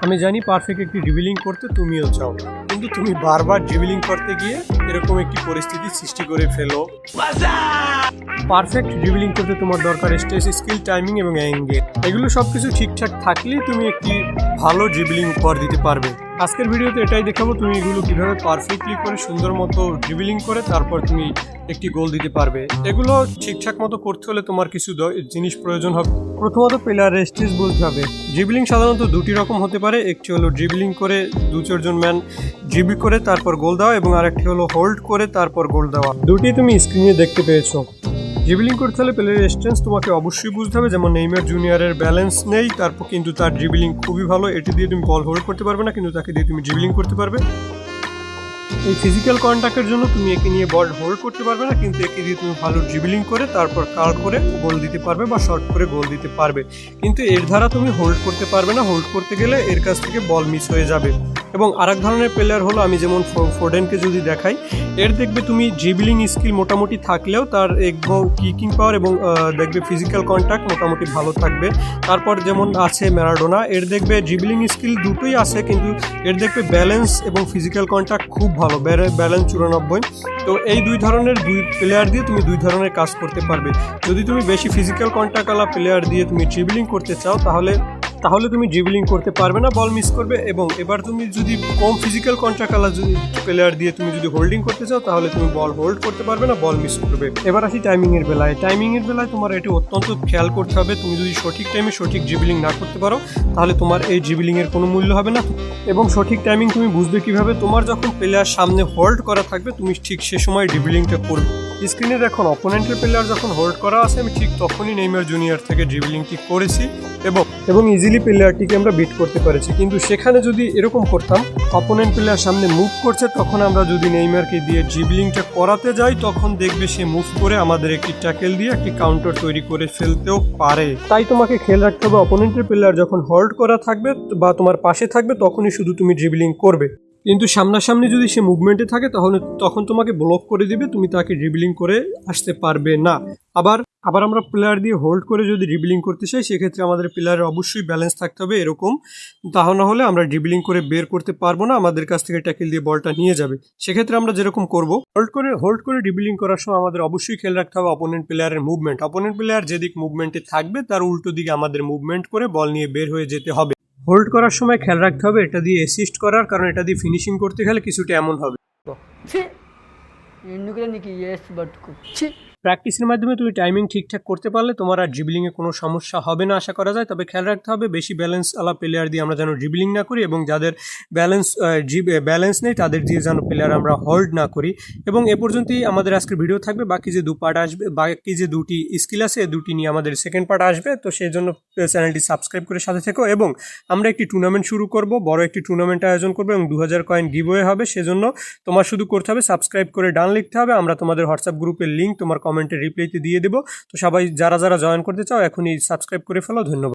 আমি জানি পারফেক্ট একটি ড্রিবলিং করতে তুমিও চাও, কিন্তু তুমি বারবার ড্রিবলিং করতে গিয়ে এরকম একটি পরিস্থিতি সৃষ্টি করে ফেলো। পারফেক্ট ড্রিবলিং করতে তোমার দরকার স্ট্রেস, স্কিল, টাইমিং এবং অ্যাঙ্গেল। এগুলো সবকিছু ঠিকঠাক থাকলেই তুমি একটি ভালো ড্রিবলিং উপহার দিতে পারবে। আজকের ভিডিওতে এটাই দেখাবো তুমি এগুলো কিভাবে পারফেক্টলি করে সুন্দর মতো ড্রিবলিং করে তারপর তুমি একটি গোল দিতে পারবে। এগুলো ঠিকঠাক মতো করতে হলে তোমার কিছু জিনিস প্রয়োজন হবে। প্রথমত প্লেয়ারের স্টেজ বলতে হবে। ড্রিবলিং সাধারণত দুটি রকম হতে পারে, একটি হলো ড্রিবলিং করে 2-4 ম্যান ড্রিবল করে তারপর গোল দেওয়া, এবং আরেকটি হলো হোল্ড করে তারপর গোল দেওয়া। দুটি তুমি স্ক্রিনে দেখতে পেয়েছো। ড্রিবলিং করতে হলে প্লেয়ারের স্ট্রেন্থ তোমাকে অবশ্যই বুঝতে হবে। যেমন নেইমার জুনিয়রের ব্যালেন্স নেই, তারপর কিন্তু তার ড্রিবলিং খুবই ভালো, এটি দিয়ে তুমি বল হোল্ড করতে পারবে না, কিন্তু তাকে দিয়ে তুমি ড্রিবলিং করতে পারবে। এই ফিজিক্যাল কন্ট্যাক্টের জন্য তুমি একে নিয়ে বল হোল্ড করতে পারবে না, কিন্তু একে দিয়ে তুমি ভালো ড্রিবলিং করে তারপর কার্ল করে গোল দিতে পারবে বা শর্ট করে গোল দিতে পারবে। কিন্তু এর দ্বারা তুমি হোল্ড করতে পারবে না, হোল্ড করতে গেলে এর কাছ থেকে বল মিস হয়ে যাবে। এবং আরেক ধরনের প্লেয়ার হলো, আমি যেমন ফোডেনকে যদি দেখাই, এর দেখবে তুমি ড্রিবলিং স্কিল মোটামুটি থাকলেও তার একদম কিকিং পাওয়ার এবং দেখবে ফিজিক্যাল কন্ট্যাক্ট মোটামুটি ভালো থাকবে। তারপর যেমন আছে ম্যারাডোনা, এর দেখবে ড্রিবলিং স্কিল দুটোই আছে, কিন্তু এর দেখবে ব্যালেন্স এবং ফিজিক্যাল কন্ট্যাক্ট খুব ভালো, ব্যালেন্স 94। তো এই দুই ধরনের প্লেয়ার দিয়ে তুমি দুই ধরনের কাজ করতে পারবে। যদি তুমি বেশি ফিজিক্যাল কন্ট্যাক্টওয়ালা প্লেয়ার দিয়ে তুমি ড্রিবলিং করতে চাও তাহলে তুমি ড্রিবলিং করতে পারবে না, বল মিস করবে। এবং এবার তুমি যদি কম ফিজিক্যাল কন্ট্যাক্টওয়ালা প্লেয়ার দিয়ে তুমি যদি হোল্ডিং করতে চাও তাহলে তুমি বল হোল্ড করতে পারবে না, বল মিস করবে। এবার আসি টাইমিংয়ের বেলায়। টাইমিংয়ের বেলায় তোমার এটি অত্যন্ত খেয়াল করতে হবে। তুমি যদি সঠিক টাইমে সঠিক ড্রিবলিং না করতে পারো তাহলে তোমার এই ড্রিবলিংয়ের কোনো মূল্য হবে না। এবং সঠিক টাইমিং তুমি বুঝবে কিভাবে? তোমার যখন প্লেয়ার সামনে হোল্ড করা থাকবে তুমি ঠিক সে সময় ড্রিবলিংটা করবে। স্ক্রিনে দেখুন অপোনেন্টের প্লেয়ার যখন হোল্ড করা আছে আমি ঠিক তখনই নেইমার জুনিয়র থেকে ড্রিবলিংটি করেছি এবং ইজিলি প্লেয়ারটিকে আমরা বিট করতে পেরেছি। কিন্তু সেখানে যদি এরকম করতাম, অপোনেন্ট প্লেয়ার সামনে মুভ করছে, তখন আমরা যদি নেইমারকে দিয়ে ড্রিবলিংটা করাতে যাই তখন দেখবে সে মুভ করে আমাদের একটি ট্যাকেল দিয়ে একটি কাউন্টার তৈরি করে ফেলতেও পারে। তাই তোমাকে খেয়াল রাখতে হবে অপোনেন্টের প্লেয়ার যখন হোল্ড করা থাকবে বা তোমার পাশে থাকবে তখনই শুধু তুমি ড্রিবলিং করবে। কিন্তু সামনাসামনি যদি সে মুভমেন্টে থাকে তখন তোমাকে ব্লক করে দিবে, তুমি তাকে ড্রিবলিং করে আসতে পারবে না। আবার আমরা প্লেয়ার দিয়ে হোল্ড করে যদি ড্রিবলিং করতে চাই সেক্ষেত্রে আমাদের প্লেয়ারের অবশ্যই ব্যালেন্স থাকতে হবে এরকম, তাহলে না হলে আমরা ড্রিবলিং করে বের করতে পারবো না, আমাদের কাছ থেকে ট্যাকেল দিয়ে বলটা নিয়ে যাবে। সেক্ষেত্রে আমরা যেরকম করবো, হোল্ড করে ড্রিবলিং করার সময় আমাদের অবশ্যই খেয়াল রাখতে হবে অপোনেন্ট প্লেয়ারের মুভমেন্ট। অপোনেন্ট প্লেয়ার যেদিক মুভমেন্টে থাকবে তার উল্টো দিকে আমাদের মুভমেন্ট করে বল নিয়ে বের হয়ে যেতে হবে। হোল্ড করার সময় খেয়াল রাখতে হবে এটা দিয়ে অ্যাসিস্ট করার, কারণ এটা দিয়ে ফিনিশিং করতে গেলে কিছুটা এমন হবে। প্র্যাকটিসের মাধ্যমে তুমি টাইমিং ঠিকঠাক করতে পারলে তোমার আর ড্রিবলিংয়ে কোনো সমস্যা হবে না আশা করা যায়। তবে খেয়াল রাখতে হবে বেশি ব্যালেন্স আলা প্লেয়ার দিয়ে আমরা যেন ড্রিবলিং না করি, এবং যাদের ব্যালেন্স নেই তাদের দিয়ে যেন প্লেয়ার আমরা হোল্ড না করি। এবং এ পর্যন্তই আমাদের আজকের ভিডিও থাকবে। বাকি যে পার্ট আসবে, বাকি যে দুটি স্কিল আছে দুটি নিয়ে আমাদের সেকেন্ড পার্ট আসবে। তো সেই জন্য চ্যানেলটি সাবস্ক্রাইব করে সাথে থেকো। এবং আমরা একটি টুর্নামেন্ট শুরু করব, বড় একটি টুর্নামেন্ট আয়োজন করবো এবং 2000 কয়েন গিভওয়ে হবে। সেজন্য তোমার শুধু করতে হবে সাবস্ক্রাইব করে ডান লিখতে হবে। আমরা তোমাদের হোয়াটসঅ্যাপ গ্রুপের লিঙ্ক তোমার কমেন্টে রিপ্লাইতে দিয়ে দেবো। তো সবাই যারা জয়েন করতে চাও এখনই সাবস্ক্রাইব করে ফেলো। ধন্যবাদ।